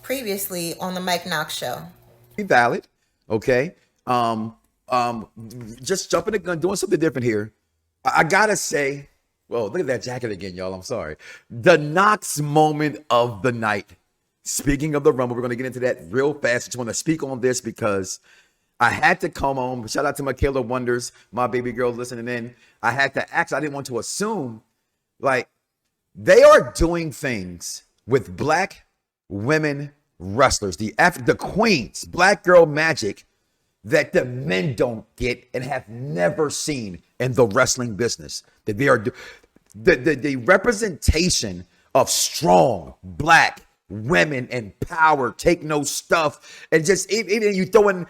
previously on the Mike Knox show. Be valid. Okay. Um, just jumping the gun, doing something different here. I gotta say, well, look at that jacket again, y'all. I'm sorry. The Knox moment of the night. Speaking of the Rumble, we're gonna get into that real fast. I just want to speak on this because I had to come home. Shout out to Michaela Wonders, my baby girl listening in. I had to ask. I didn't want to assume, like, they are doing things with black women wrestlers, the queens, black girl magic that the men don't get and have never seen in the wrestling business. That they are the representation of strong black women and power, take no stuff, and just even you throw in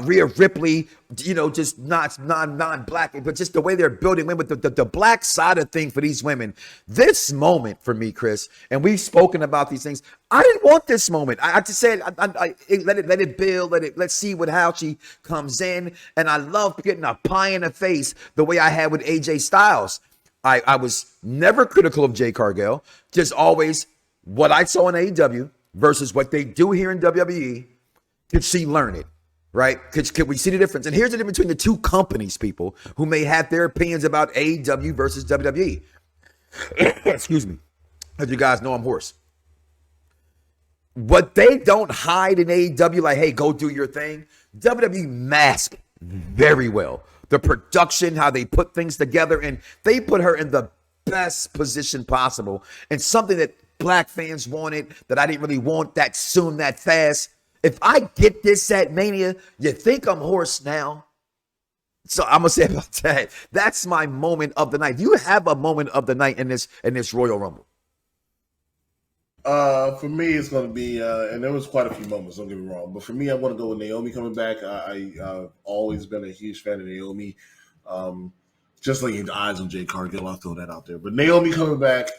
Rhea Ripley, just not non-black, but just the way they're building women, the black side of thing for these women. This moment for me, Chris, and we've spoken about these things. I didn't want this moment. I just said, let it build, let's see how she comes in, and I love getting a pie in the face the way I had with AJ Styles. I was never critical of Jay Cargill, just always what I saw in AEW versus what they do here in WWE. Could she learn it, right? Could we see the difference? And here's the difference between the two companies, people who may have their opinions about AEW versus WWE. Excuse me. As you guys know, I'm hoarse. What they don't hide in AEW, like, hey, go do your thing, WWE mask very well. The production, how they put things together, and they put her in the best position possible, and something that black fans wanted that I didn't really want that soon, that fast. If I get this at Mania, you think I'm hoarse now? So I'm gonna say about that. That's my moment of the night. Do you have a moment of the night in this Royal Rumble? For me, it's going to be, and there was quite a few moments, don't get me wrong, but for me, I want to go with Naomi coming back. I've always been a huge fan of Naomi. Just laying eyes on Jay Cargill, I'll throw that out there. But Naomi coming back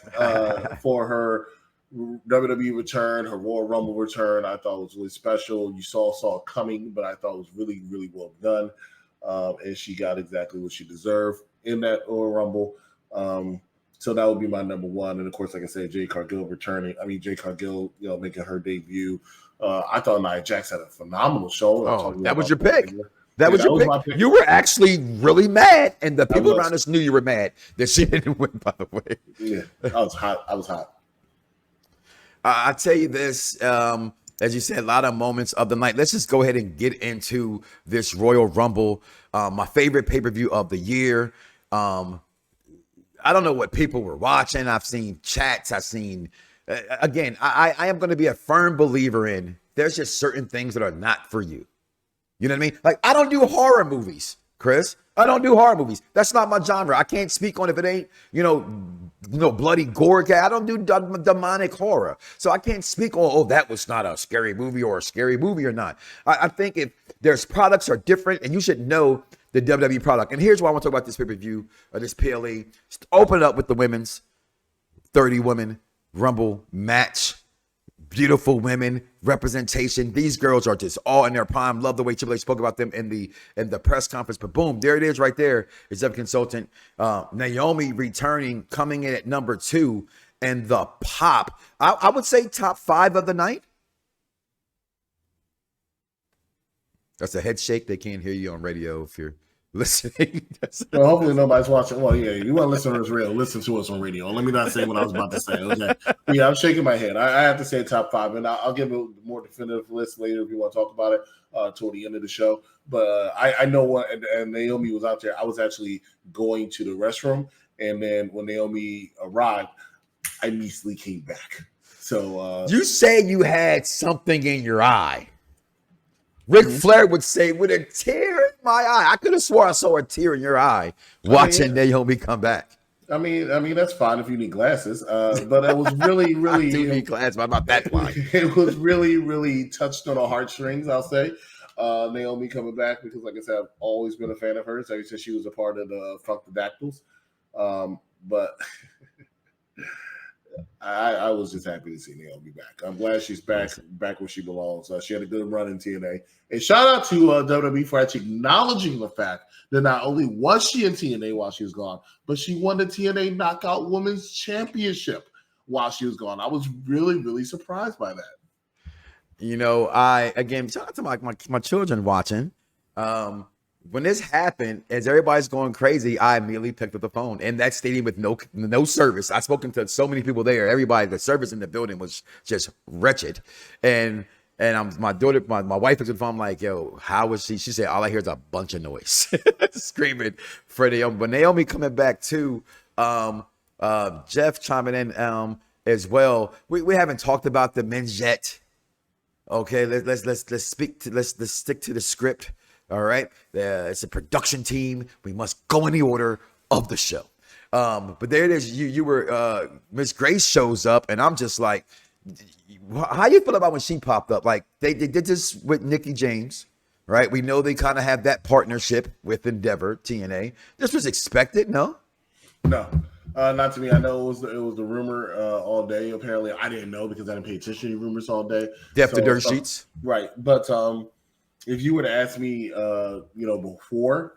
for her WWE return, her Royal Rumble return, I thought was really special. You saw it coming, but I thought it was really, really well done. And she got exactly what she deserved in that Royal Rumble. So that would be my number one. And of course, like I said, Jay Cargill returning. I mean, Jay Cargill, making her debut. I thought Nia Jax had a phenomenal show. Oh, that was your pick. That was your pick. You were actually really mad, and the people around us knew you were mad that she didn't win, by the way. Yeah, I was hot. I tell you this, as you said, a lot of moments of the night. Let's just go ahead and get into this Royal Rumble. My favorite pay-per-view of the year. I don't know what people were watching. I've seen chats. I've seen, again, I am going to be a firm believer in there's just certain things that are not for you. You know what I mean? Like, I don't do horror movies, Chris. I don't do horror movies. That's not my genre. I can't speak on if it ain't, bloody gore. I don't do demonic horror. So I can't speak on, that was not a scary movie or a scary movie or not. I think if there's products are different, and you should know the WWE product. And here's why I want to talk about this pay-per-view, or this PLE. Just open it up with the women's 30 women Rumble match. Beautiful women, representation. These girls are just all in their prime. Love the way Triple H spoke about them in the press conference. But boom, there it is right there. Executive consultant Naomi returning, coming in at number 2, and the pop. I would say top 5 of the night. That's a head shake. They can't hear you on radio if you're listening. Well, hopefully nobody's watching. Well, yeah, you want to listen to us radio, listen to us on radio. Let me not say what I was about to say. Okay. Yeah, I'm shaking my head. I have to say top 5, and I'll give a more definitive list later if you want to talk about it toward the end of the show. But I know what, and Naomi was out there. I was actually going to the restroom, and then when Naomi arrived, I immediately came back. So you say you had something in your eye. Ric Flair would say, with a tear in my eye. I could have swore I saw a tear in your eye watching Naomi come back. I mean, that's fine if you need glasses. But it was really, really. I do need glasses, but I'm not that blind. It was really, really touched on the heartstrings, I'll say. Naomi coming back because, like I said, I've always been a fan of hers. Like I said, she was a part of the Funkadactyls. But I was just happy to see Naomi back. I'm glad she's back where she belongs. She had a good run in TNA. And shout out to WWE for actually acknowledging the fact that not only was she in TNA while she was gone, but she won the TNA Knockout Women's Championship while she was gone. I was really, really surprised by that. You know, again, shout out to my children watching. When this happened, as everybody's going crazy, I immediately picked up the phone in that stadium with no service. I've spoken to so many people there. Everybody, the service in the building was just wretched. And my wife picked up the phone. I'm like, yo, how was she? She said, all I hear is a bunch of noise, screaming for Naomi. But Naomi coming back too. Jeff chiming in as well. We haven't talked about the men's yet. Okay, let's stick to the script. All right, it's a production team. We must go in the order of the show. But there it is. You were Miss Grace shows up, and I'm just like, how you feel about when she popped up? Like they did this with Nikki James, right? We know they kind of have that partnership with Endeavor TNA. This was expected, no? No. Not to me. I know it was the rumor all day. Apparently, I didn't know because I didn't pay attention to rumors all day. Depth of dirt sheets, right? But if you would have asked me, before,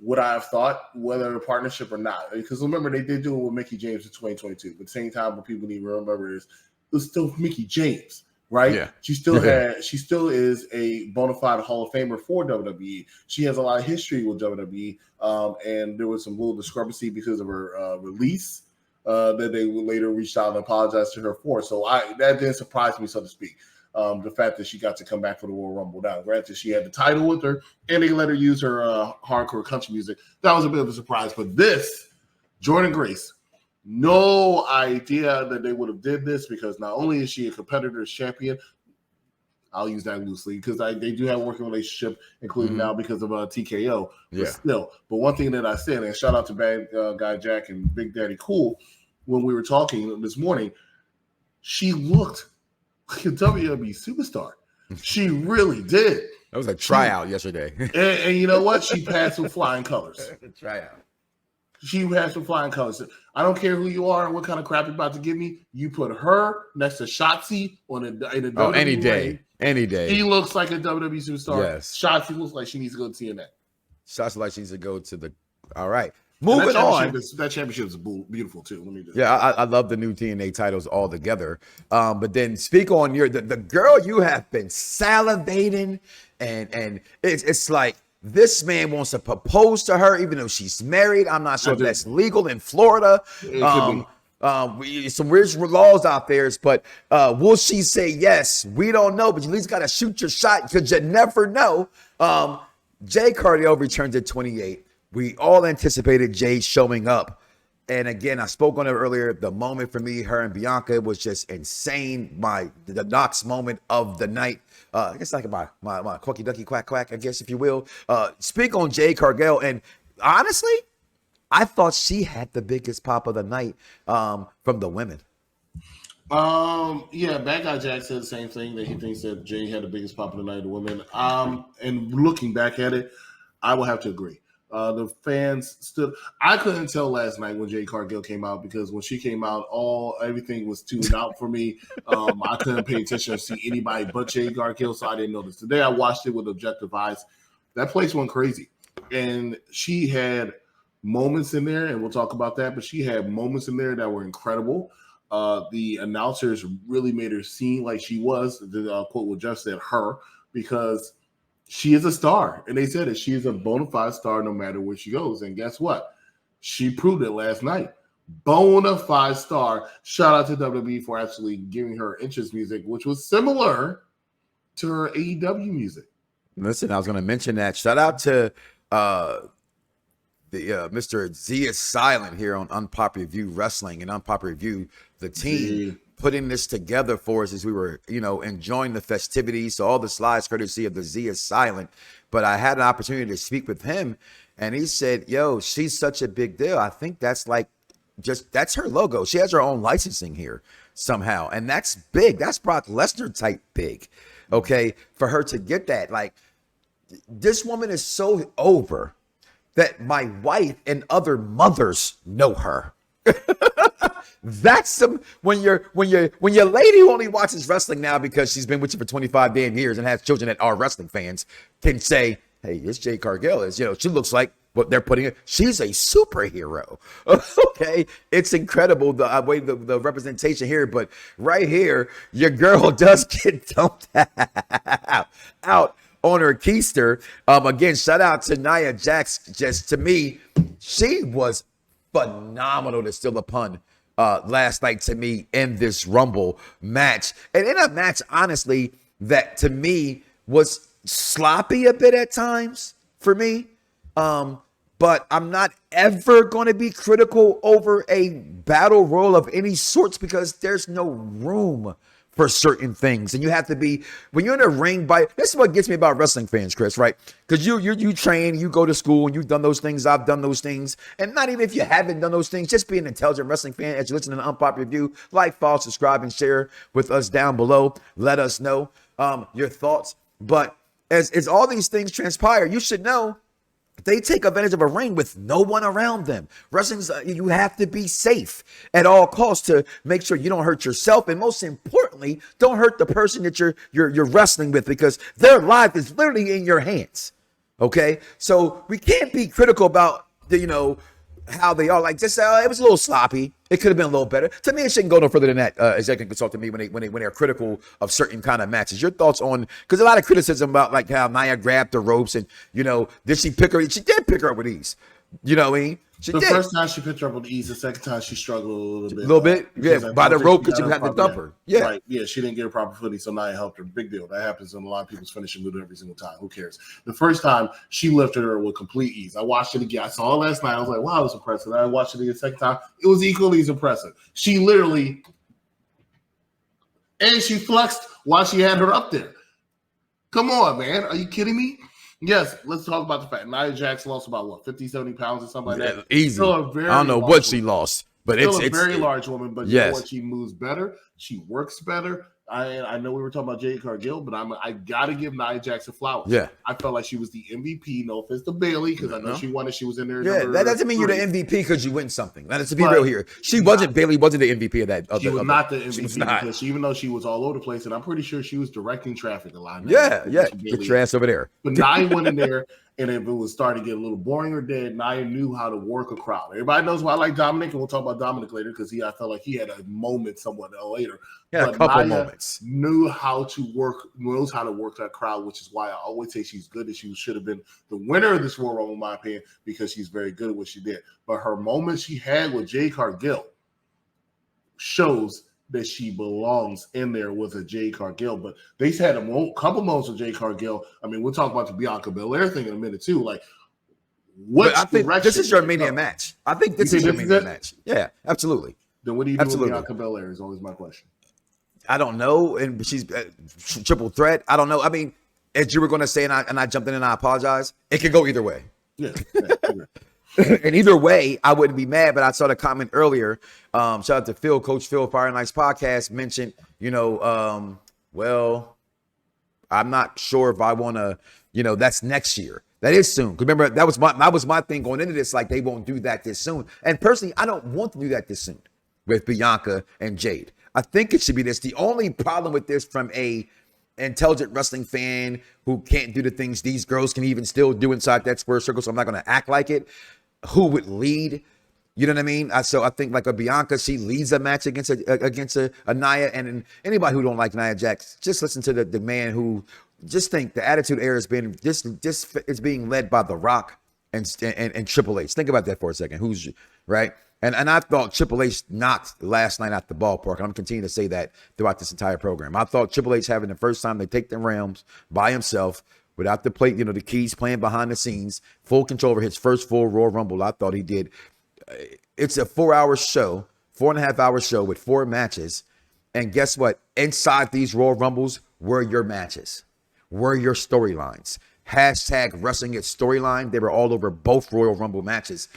would I have thought whether a partnership or not? Because remember, they did do it with Mickey James in 2022. But at the same time, what people need to remember is it was still Mickey James, right? Yeah. She still is a bona fide Hall of Famer for WWE. She has a lot of history with WWE. And there was some little discrepancy because of her release that they later reached out and apologized to her for. So that didn't surprise me, so to speak. The fact that she got to come back for the Royal Rumble. Now, granted, she had the title with her, and they let her use her hardcore country music. That was a bit of a surprise. But this, Jordan Grace, no idea that they would have did this because not only is she a competitor's champion, I'll use that loosely because they do have a working relationship, including now because of TKO. But still, but one thing that I said, and shout out to Bad Guy Jack and Big Daddy Cool, when we were talking this morning, she looked like a WWE superstar. She really did. That was a tryout yesterday. And you know what? She passed with flying colors. A tryout. She has some flying colors. I don't care who you are and what kind of crap you're about to give me. You put her next to Shotzi in a WWE any day. ring. Any day. He looks like a WWE superstar. Yes. Shotzi looks like she needs to go to TNA. Shotzi like she needs to go to the. All right. Moving on. That championship is beautiful too. Let me just. Yeah, I love the new TNA titles all together. But then speak on the girl you have been salivating, and it's like this man wants to propose to her even though she's married. I'm not sure if that's legal in Florida. Some weird laws out there, but will she say yes? We don't know, but you at least got to shoot your shot because you never know. Jay Cargill returns at 28. We all anticipated Jay showing up. And again, I spoke on it earlier. The moment for me, her and Bianca was just insane. The Knox moment of the night. I guess like my quacky ducky quack quack, I guess, if you will. Speak on Jay Cargill. And honestly, I thought she had the biggest pop of the night from the women. Bad Guy Jack said the same thing, that he thinks that Jay had the biggest pop of the night of the women. And looking back at it, I will have to agree. The fans stood. I couldn't tell last night when Jay Cargill came out because when she came out, everything was tuned out for me. I couldn't pay attention to see anybody but Jay Cargill, so I didn't notice. Today I watched it with objective eyes. That place went crazy, and she had moments in there, and we'll talk about that. But she had moments in there that were incredible. The announcers really made her seem like she was. The quote what Jeff said, her, because she is a star. And they said that she is a bona fide star no matter where she goes. And guess what? She proved it last night. Bona fide star. Shout out to WWE for actually giving her entrance music, which was similar to her AEW music. Listen, I was going to mention that. Shout out to Mr. Z is Silent here on Unpopular Review Wrestling and Unpopular Review, the team. Putting this together for us as we were, enjoying the festivities. So all the slides courtesy of the Z is Silent. But I had an opportunity to speak with him, and he said, yo, she's such a big deal. I think that's that's her logo. She has her own licensing here somehow. And that's big. That's Brock Lesnar type big. Okay. For her to get that, this woman is so over that my wife and other mothers know her. That's when your lady who only watches wrestling now because she's been with you for 25 damn years and has children that are wrestling fans can say, hey, this Jay Cargill she looks like what they're putting in. She's a superhero. Okay. It's incredible the way the representation here, but right here, your girl does get dumped out on her keister. Again, shout out to Nia Jax. Just to me, she was phenomenal, to steal a pun, last night to me in this Rumble match. And in a match, honestly, that to me was sloppy a bit at times for me. But I'm not ever going to be critical over a battle royal of any sorts because there's no room for certain things. And you have to be, when you're in a ring, this is what gets me about wrestling fans, Chris, right? Because you train, you go to school, and you've done those things, I've done those things. And not even if you haven't done those things, just be an intelligent wrestling fan as you listen to the Unpopular Review. Like, follow, subscribe, and share with us down below. Let us know your thoughts. But as all these things transpire, you should know they take advantage of a ring with no one around them. Wrestling's, you have to be safe at all costs to make sure you don't hurt yourself, and most importantly, don't hurt the person that you're wrestling with, because their life is literally in your hands. Okay, so we can't be critical about how they are. Like, just it was a little sloppy. It could have been a little better. To me, it shouldn't go no further than that. Executive consult to me when they're critical of certain kind of matches. Your thoughts on, because a lot of criticism about like how Nia grabbed the ropes and did she pick her? She did pick her up with ease. You know what I mean? The first time she picked her up with ease. The second time she struggled a little bit. Yeah, by the rope because you had to dump her. Yeah. Right. Yeah, she didn't get her proper footing, so Nia helped her. Big deal. That happens in a lot of people's finishing move every single time. Who cares? The first time she lifted her with complete ease. I watched it again. I saw it last night. I was like, wow, it was impressive. I watched it again the second time. It was equally as impressive. She literally, and she flexed while she had her up there. Come on, man. Are you kidding me? Yes, let's talk about the fact Nia Jax lost about what, 50, 70 pounds or something like that. Easy. I don't know what she lost, but it's a very large woman. But you know what? She moves better. She works better. I know we were talking about Jade Cargill, but I gotta give Nia Jax flowers. Yeah, I felt like she was the MVP. No offense to Bailey, because I know she won it. She was in there. Yeah, that doesn't mean you're the MVP because you win something. Let's be real here. Bailey wasn't the MVP of that. She was not the MVP because even though she was all over the place, and I'm pretty sure she was directing traffic a lot. Yeah. Get your ass over there. But Nia went in there. And if it was starting to get a little boring or dead, Nia knew how to work a crowd. Everybody knows why I like Dominic, and we'll talk about Dominic later because I felt like he had a moment somewhat later. Yeah, a couple moments. Knows how to work that crowd, which is why I always say she's good. And she should have been the winner of this Royal Rumble, in my opinion, because she's very good at what she did. But her moment she had with Jade Cargill shows that she belongs in there with a Jade Cargill. But they had a couple moments with Jade Cargill. I mean, we'll talk about the Bianca Belair thing in a minute too. Like, I think this is your Mania match. I think this is your Mania match. Yeah, absolutely. Then what do you do with Bianca Belair is always my question. I don't know. And she's triple threat. I don't know. I mean, as you were going to say, and I jumped in and I apologize, it could go either way. Yeah. And either way, I wouldn't be mad, but I saw the comment earlier. Shout out to Phil, Coach Phil, Fire Nights Podcast, mentioned, well, I'm not sure if I want to, that's next year. That is soon. Remember, that was my thing going into this, like they won't do that this soon. And personally, I don't want to do that this soon with Bianca and Jade. I think it should be this. The only problem with this from a intelligent wrestling fan who can't do the things these girls can even still do inside that square circle, so I'm not going to act like it, who would lead, you know what I mean? So I think like a Bianca, she leads a match against a Nia, and anybody who don't like Nia Jax, just listen to the man who just think the Attitude Era has been just it's being led by The Rock and Triple H. Think about that for a second. Who's right? And I thought Triple H knocked last night at the ballpark. And I'm continuing to say that throughout this entire program. I thought Triple H having the first time they take the realms by himself without the plate, the keys playing behind the scenes, full control over his first full Royal Rumble. I thought he did. It's a 4-hour show, 4.5-hour show with 4 matches. And guess what? Inside these Royal Rumbles were your matches, were your storylines. Hashtag wrestling it storyline. They were all over both Royal Rumble matches.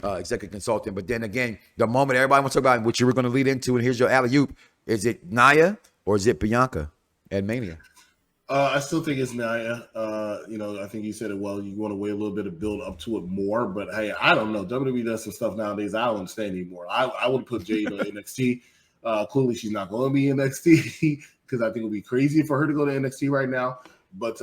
Executive consultant. But then again, the moment everybody wants to talk about what you were going to lead into, and here's your alley-oop, is it Nia or is it Bianca at Mania? I still think it's Nia. I think you said it well. You want to wait a little bit to build up to it more, but hey, I don't know. WWE does some stuff nowadays I don't understand anymore. I would put Jade on NXT. Clearly, she's not going to be NXT because I think it would be crazy for her to go to NXT right now. But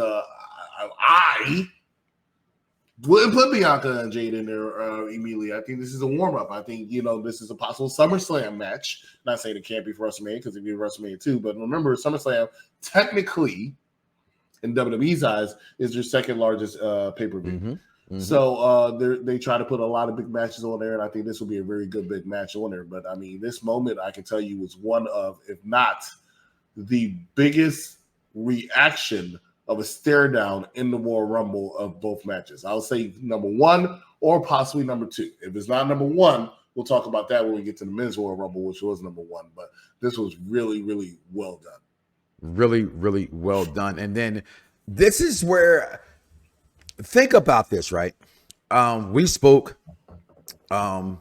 Wouldn't put Bianca and Jade in there immediately. I think this is a warm up. I think this is a possible SummerSlam match. Not saying it can't be for WrestleMania because it could be WrestleMania too. But remember, SummerSlam technically, in WWE's eyes, is their second largest pay per view. Mm-hmm. Mm-hmm. So they try to put a lot of big matches on there, and I think this will be a very good big match on there. But I mean, this moment I can tell you was one of, if not the biggest reaction of a stare down in the Royal Rumble of both matches. I'll say number one or possibly number two. If it's not number one, we'll talk about that when we get to the men's Royal Rumble, which was number one. But this was really, really well done. Really, really well done. And then this is where, think about this, right? We spoke, and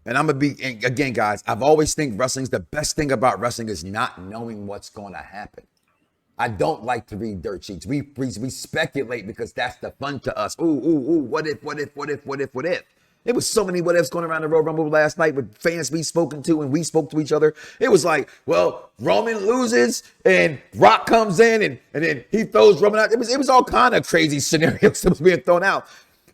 I'm gonna be, again, guys, I've always think the best thing about wrestling is not knowing what's going to happen. I don't like to read dirt sheets. We speculate because that's the fun to us. Ooh, what if? There was so many what ifs going around the Royal Rumble last night with fans we spoken to and we spoke to each other. It was like, well, Roman loses and Rock comes in and then he throws Roman out. It was all kind of crazy scenarios that was being thrown out.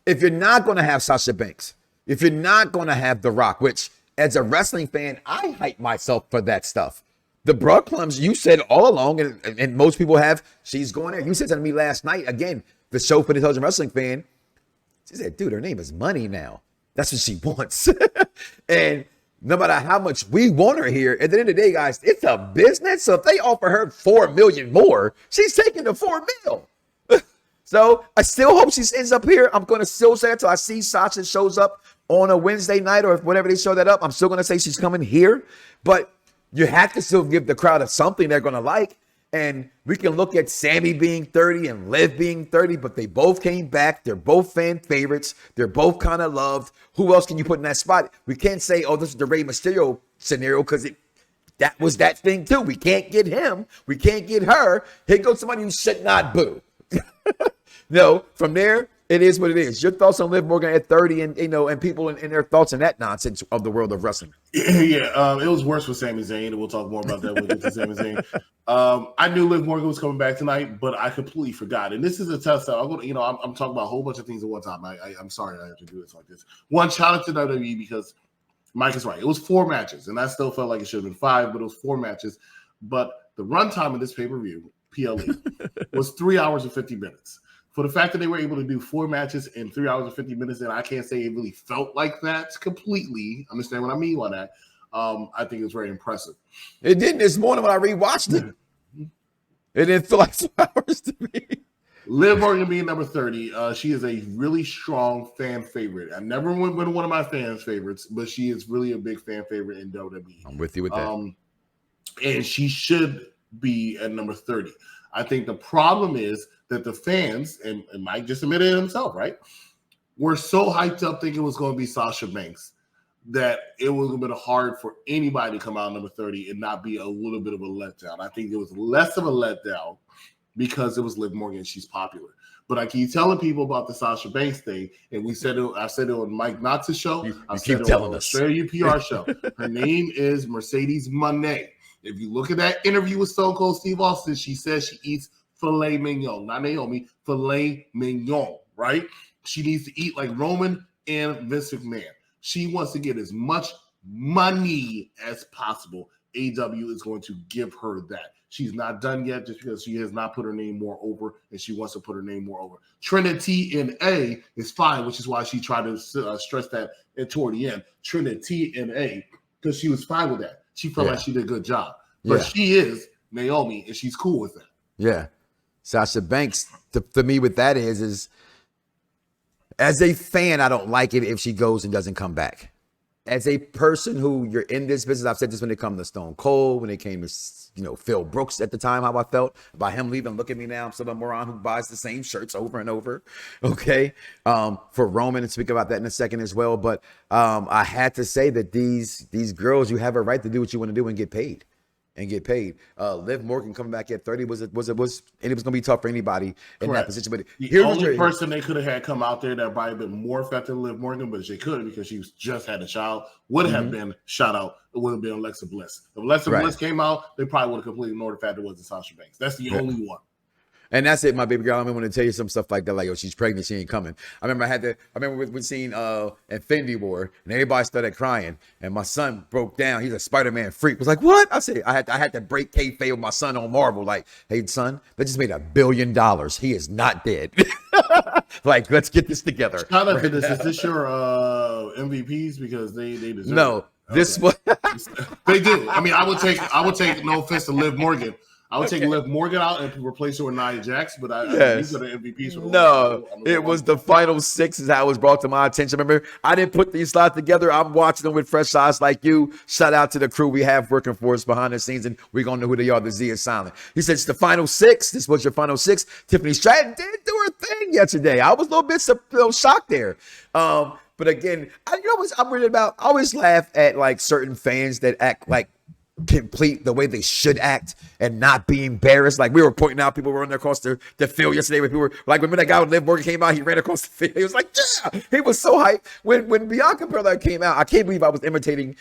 If you're not going to have Sasha Banks, if you're not going to have The Rock, which as a wrestling fan, I hype myself for that stuff. The Brock Plums, you said all along, and most people have, she's going there. You said to me last night, again, the show for the intelligent wrestling fan. She said, dude, her name is money now. That's what she wants. And no matter how much we want her here, at the end of the day, guys, it's a business. So if they offer her $4 million more, she's taking the $4 million. So I still hope she ends up here. I'm going to still say it until I see Sasha shows up on a Wednesday night or whenever they show that up. I'm still going to say she's coming here. But you have to still give the crowd something they're going to like. And we can look at Sammy being 30 and Liv being 30, but they both came back. They're both fan favorites. They're both kind of loved. Who else can you put in that spot? We can't say, oh, this is the Rey Mysterio scenario because that was that thing too. We can't get him. We can't get her. Here goes somebody who should not boo. No, from there, it is what it is. Your thoughts on Liv Morgan at 30 and and people in their thoughts in that nonsense of the world of wrestling. Yeah, it was worse for Sami Zayn, and we'll talk more about that when we get to Sami Zayn. I knew Liv Morgan was coming back tonight, but I completely forgot. And this is a test. I'm talking about a whole bunch of things at one time. I'm sorry I have to do this like this. One, shout out to WWE because Mike is right. It was 4 matches, and I still felt like it should have been 5, but it was 4 matches. But the runtime of this pay-per-view, PLE, was 3 hours and 50 minutes. For the fact that they were able to do 4 matches in 3 hours and 50 minutes, and I can't say it really felt like that completely. Understand what I mean by that? I think it's very impressive. It didn't this morning when I rewatched it. It didn't feel like 2 hours to me. Liv Morgan being number 30, she is a really strong fan favorite. I never went with one of my fans' favorites, but she is really a big fan favorite in WWE. I'm with you with that. And she should be at number 30. I think the problem is that the fans, and Mike just admitted it himself, right? We're so hyped up thinking it was going to be Sasha Banks that it was a bit hard for anybody to come out number 30 and not be a little bit of a letdown. I think it was less of a letdown because it was Liv Morgan. She's popular. But I keep telling people about the Sasha Banks thing, and I said it on Mike Knox's show. I said it on the Australia UPR show. Her name is Mercedes Moné. If you look at that interview with Stone Cold Steve Austin, she says she eats filet mignon, not Naomi, filet mignon, right? She needs to eat like Roman and Vince McMahon. She wants to get as much money as possible. AW is going to give her that. She's not done yet just because she has not put her name more over, and she wants to put her name more over. Trinity in A is fine, which is why she tried to stress that toward the end. Trinity in A, because she was fine with that. She felt like she did a good job. But she is Naomi, and she's cool with that. Yeah. Sasha Banks, for me, what that is as a fan, I don't like it if she goes and doesn't come back. As a person who you're in this business, I've said this when it comes to Stone Cold, when it came to Phil Brooks at the time, how I felt about him leaving. Look at me now. I'm still a moron who buys the same shirts over and over. Okay. For Roman, and speak about that in a second as well. But I had to say that these girls, you have a right to do what you want to do and get paid. Liv Morgan coming back at 30 and it was going to be tough for anybody in that position. But the only person they could have had come out there that might have been more effective than Liv Morgan, but she couldn't because she just had a child, would have been shout out. It would have been Alexa Bliss. If Alexa Bliss came out, they probably would have completely ignored the fact it wasn't Sasha Banks. That's the only one. And that's it, my baby girl. I want to tell you some stuff like that. Like, yo, she's pregnant. She ain't coming. I remember we seen Infinity War, and everybody started crying. And my son broke down. He's a Spider-Man freak. Was like, what? I said, I had to break kayfabe with my son on Marvel. Like, hey, son, they just made $1 billion. He is not dead. Like, let's get this together. Shout out to this. Is this your MVPs? Because they deserve No, it. this was They did. I mean, I would take no offense to Liv Morgan. I would take Liv Morgan out and replace her with Nia Jax, but these are the MVPs. No, it was the final 6 is how it was brought to my attention. Remember, I didn't put these slides together. I'm watching them with fresh eyes like you. Shout out to the crew we have working for us behind the scenes, and we're going to know who they are. The Z is silent. He said, it's the final 6. This was your final 6. Tiffany Stratton did do her thing yesterday. I was a little bit shocked there. But again, you know what I'm worried about? I always laugh at like certain fans that act like complete the way they should act and not be embarrassed. Like we were pointing out, people were running across the field yesterday. When people were like, when that guy with Liv Morgan came out, he ran across the field. He was like, yeah, he was so hyped. When Bianca Belair came out, I can't believe I was imitating,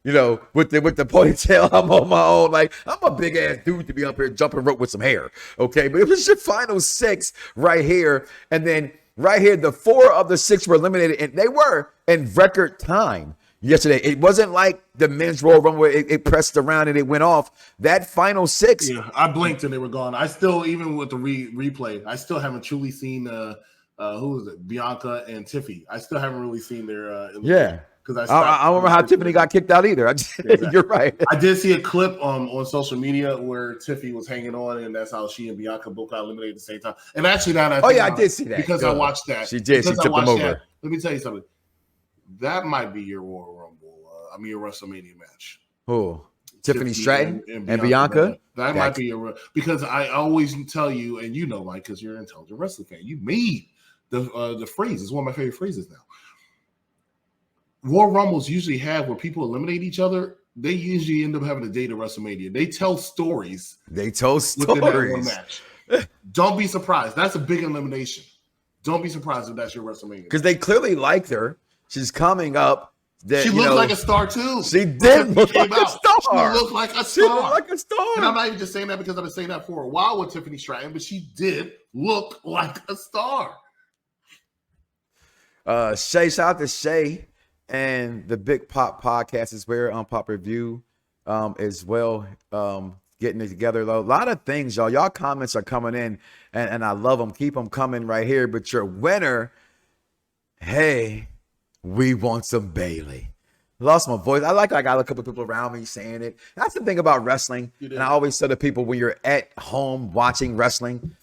you know, with the ponytail. I'm on my own. Like, I'm a big ass dude to be up here jumping rope with some hair. Okay, but it was your final 6 right here, and then right here, the 4 of the 6 were eliminated, and they were in record time. Yesterday, it wasn't like the men's Royal Rumble where it pressed around and it went off. That final 6. Yeah, I blinked and they were gone. I still, even with the replay, I still haven't truly seen who was it, Bianca and Tiffy. I still haven't really seen their yeah. Because I don't remember how Tiffany got kicked out either. Exactly. You're right. I did see a clip on social media where Tiffy was hanging on, and that's how she and Bianca both got eliminated at the same time. And actually, now that I did see that because I watched that. She did. She tipped them over. That, let me tell you something. That might be your Royal Rumble. Your WrestleMania match. Who? Tiffany Stratton and Bianca? That might be your, because I always tell you, and you know, Mike, because you're an intelligent wrestling fan. You made the phrase. It's one of my favorite phrases now. Royal Rumbles usually have where people eliminate each other. They usually end up having a date at WrestleMania. They tell stories. Within that one match. Don't be surprised. That's a big elimination. Don't be surprised if that's your WrestleMania. Because they clearly liked her. She's coming up. She looked like a star too. She did look like a star. She looked like a star. She looked like a star. And I'm not even just saying that because I've been saying that for a while with Tiffany Stratton, but she did look like a star. Shay, shout out to Shay and the Big Pop podcast is where on Pop Review as well. Getting it together. A lot of things, y'all. Y'all comments are coming in, and I love them. Keep them coming right here. But your winner, hey, we want some Bailey. Lost my voice. I got a couple people around me saying it. That's the thing about wrestling. And I always tell the people when you're at home watching wrestling,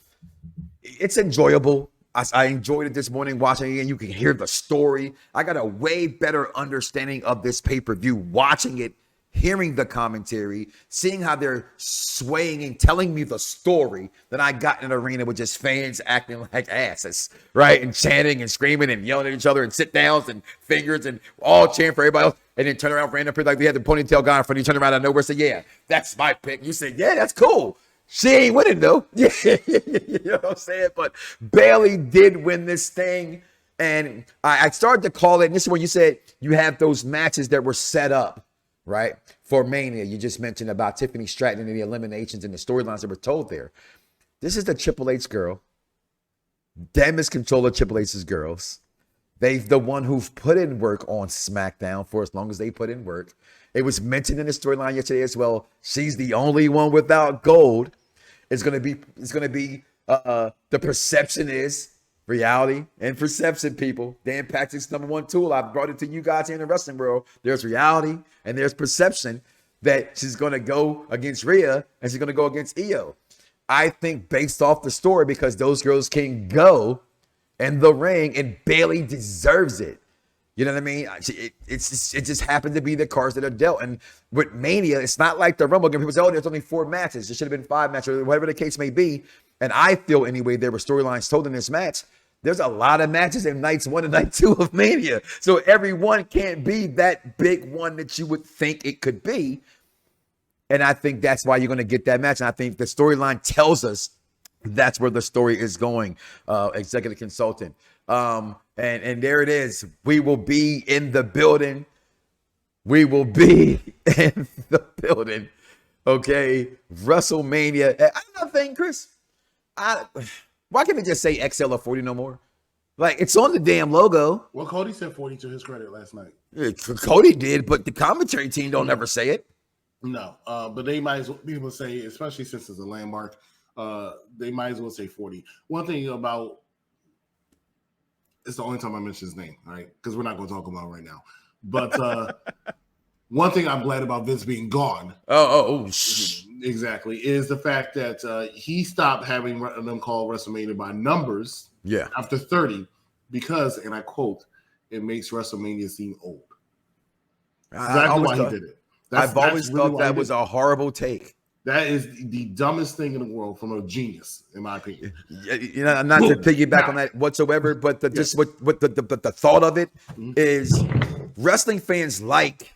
it's enjoyable. I enjoyed it this morning watching it, and you can hear the story. I got a way better understanding of this pay-per-view watching it, hearing the commentary, seeing how they're swaying and telling me the story than I got in an arena with just fans acting like asses, right? And chanting and screaming and yelling at each other and sit downs and fingers and all cheering for everybody else. And then turn around random like they had the ponytail guy in front of you, turn around out of nowhere and say, yeah, that's my pick. You said, yeah, that's cool. She ain't winning though. Yeah, you know what I'm saying? But Bailey did win this thing. And I started to call it, and this is when you said you have those matches that were set up, right? For Mania, you just mentioned about Tiffany Stratton and the eliminations and the storylines that were told there. This is the Triple H girl. Damage control of Triple H's girls. They've the one who've put in work on SmackDown for as long as they put in work. It was mentioned in the storyline yesterday as well. She's the only one without gold. It's gonna be the perception is reality and perception, people. Dan Patrick's #1 tool. I brought it to you guys here in the wrestling world. There's reality and there's perception that she's going to go against Rhea and she's going to go against Io. I think based off the story, because those girls can go in the ring and Bailey deserves it. You know what I mean? It just happened to be the cards that are dealt. And with Mania, it's not like the Rumble game. People say, oh, there's only 4 matches. There should have been 5 matches, or whatever the case may be. And I feel anyway, there were storylines told in this match. There's a lot of matches in nights 1 and night 2 of Mania. So every one can't be that big one that you would think it could be. And I think that's why you're going to get that match. And I think the storyline tells us that's where the story is going, executive consultant. And there it is. We will be in the building. We will be in the building. Okay. WrestleMania. Another thing, Chris. Why can't we just say XL or 40 no more? Like, it's on the damn logo. Well, Cody said 40 to his credit last night. Yeah, Cody did, but the commentary team don't ever say it. No, but they might as well be able to say, especially since it's a landmark, they might as well say 40. One thing about it's the only time I mention his name, all right? Because we're not going to talk about it right now. But one thing I'm glad about Vince being gone, exactly, is the fact that he stopped having them call WrestleMania by numbers after 30 because, and I quote, it makes WrestleMania seem old. Exactly why he did it. I've always thought that was a horrible take. That is the dumbest thing in the world from a genius, in my opinion. You know, not to piggyback on that whatsoever, but just what the thought of it is, wrestling fans like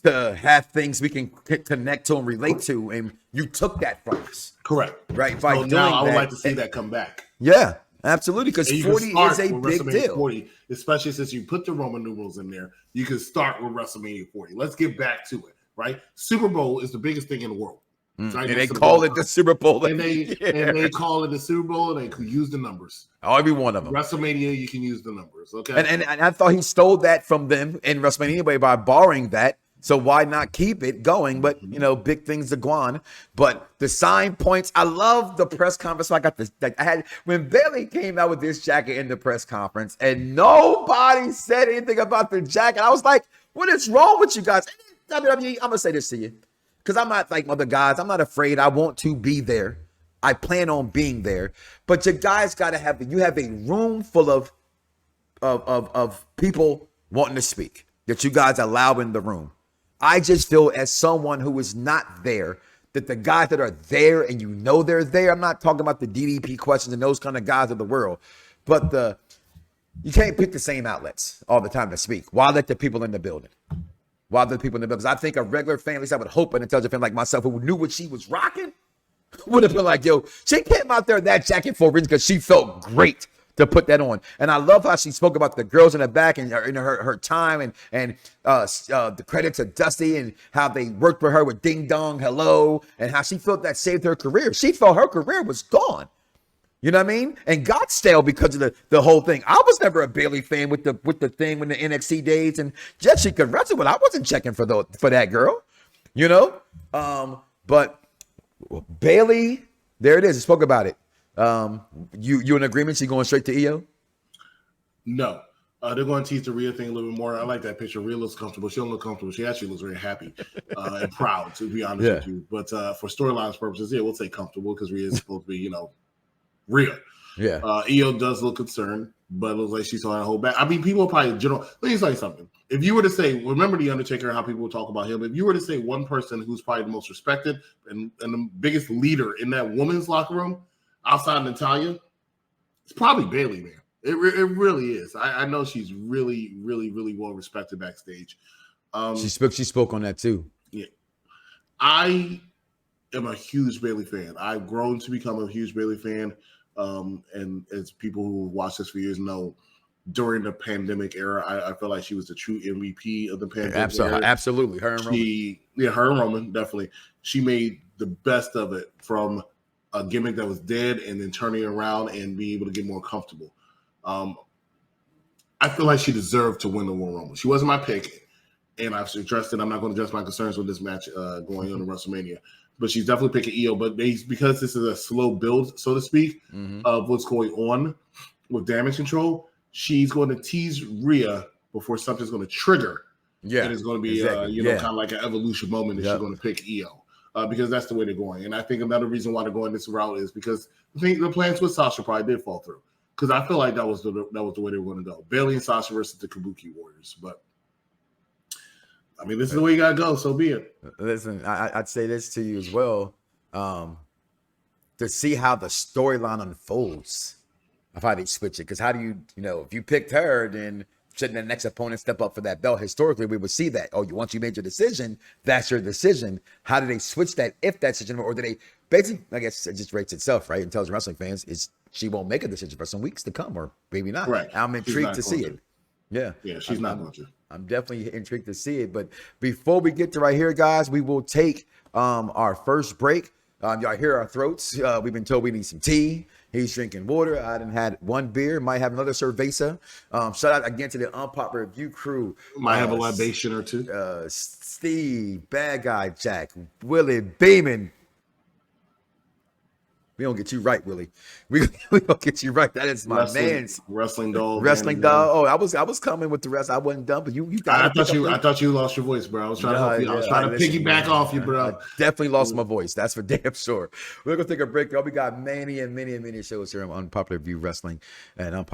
to have things we can connect to and relate to, and you took that from us. Correct. Right. So now I would like to see that come back. Yeah, absolutely, because 40 is a big deal. 40, especially since you put the Roman numerals in there, you can start with WrestleMania 40. Let's get back to it, right? Super Bowl is the biggest thing in the world. Right? And they call it the Super Bowl. And they call it the Super Bowl, and they could use the numbers. Oh, every one of them. WrestleMania, you can use the numbers, okay? And I thought he stole that from them in WrestleMania anyway by borrowing that. So why not keep it going? But, you know, big things are gone. But the sign points, I love the press conference. So I got this. I had when Bailey came out with this jacket in the press conference, and nobody said anything about the jacket. I was like, what is wrong with you guys? WWE, I'm gonna say this to you, because I'm not like other guys. I'm not afraid. I want to be there. I plan on being there. But you guys got to have. You have a room full of people wanting to speak that you guys allow in the room. I just feel, as someone who is not there, that the guys that are there and you know they're there, I'm not talking about the DDP questions and those kind of guys of the world, but you can't pick the same outlets all the time to speak. Why let the people in the building? Why let the people in the building? Because I think a regular fan, at least I would hope an intelligent fan like myself who knew what she was rocking, would have been like, yo, she came out there in that jacket for a reason because she felt great to put that on. And I love how she spoke about the girls in the back and her time and the credit to Dusty and how they worked with her with Ding Dong Hello and how she felt that saved her career. She felt her career was gone. You know what I mean? And got stale because of the whole thing. I was never a Bailey fan with the thing when the NXT days and she could wrestle, but I wasn't checking for that girl. You know? But Bailey, there it is. I spoke about it. You in agreement? She going straight to EO? No. They're going to tease the Rhea thing a little bit more. I like that picture. Rhea looks comfortable. She don't look comfortable. She actually looks very happy and proud, to be honest with you. But for storylines purposes, we'll say comfortable because Rhea is supposed to be, Rhea. Yeah. EO does look concerned, but it looks like she's trying to hold back. I mean, people are probably let me tell you something. If you were to say, remember The Undertaker, how people talk about him, if you were to say one person who's probably the most respected and the biggest leader in that women's locker room, outside Natalya, it's probably Bailey, man. It really is. I know she's really, really, really well respected backstage. She spoke on that too. Yeah, I am a huge Bailey fan. I've grown to become a huge Bailey fan, and as people who watch this for years know, during the pandemic era, I feel like she was the true MVP of the pandemic era. Absolutely, her and Roman. Her and Roman, definitely. She made the best of it from a gimmick that was dead and then turning around and being able to get more comfortable. I feel like she deserved to win the Royal Rumble. She wasn't my pick, and I've addressed it. I'm not going to address my concerns with this match going on in WrestleMania, but she's definitely picking EO. But because this is a slow build, so to speak, of what's going on with damage control, she's going to tease Rhea before something's going to trigger. Yeah, and it's going to be kind of like an evolution moment, and she's going to pick EO. Because that's the way they're going. And I think another reason why they're going this route is because I think the plans with Sasha probably did fall through. Because I feel like that was the way they were going to go. Bailey and Sasha versus the Kabuki Warriors. But, I mean, this is the way you got to go. So be it. Listen, I'd say this to you as well. To see how the storyline unfolds of how they switch it. Because how do you, if you picked her, then shouldn't the next opponent step up for that belt? Historically, we would see that. Once you made your decision, that's your decision. How do they switch that if that's decision? Or do they basically, I guess it just rates itself, right? Intelligent wrestling fans, she won't make a decision for some weeks to come, or maybe not. Right. I'm intrigued to see it. Yeah. Yeah, she's not going to. I'm definitely intrigued to see it. But before we get to right here, guys, we will take our first break. Y'all hear our throats. We've been told we need some tea. He's drinking water. I done had one beer. Might have another cerveza. Shout out again to the Unpopular Review crew. Might have a libation or two. Steve, Bad Guy Jack, Willie Beeman. We don't get you right, Willie. We gonna get you right. That is my man's wrestling dog. Wrestling dog. Oh, I was coming with the rest. I wasn't done, but you got. I thought you lost your voice, bro. I was trying to help you. I was trying to piggyback off you, bro. I definitely lost my voice. That's for damn sure. We're gonna take a break, y'all. We got many shows here on Unpopular View Wrestling and Unpopular.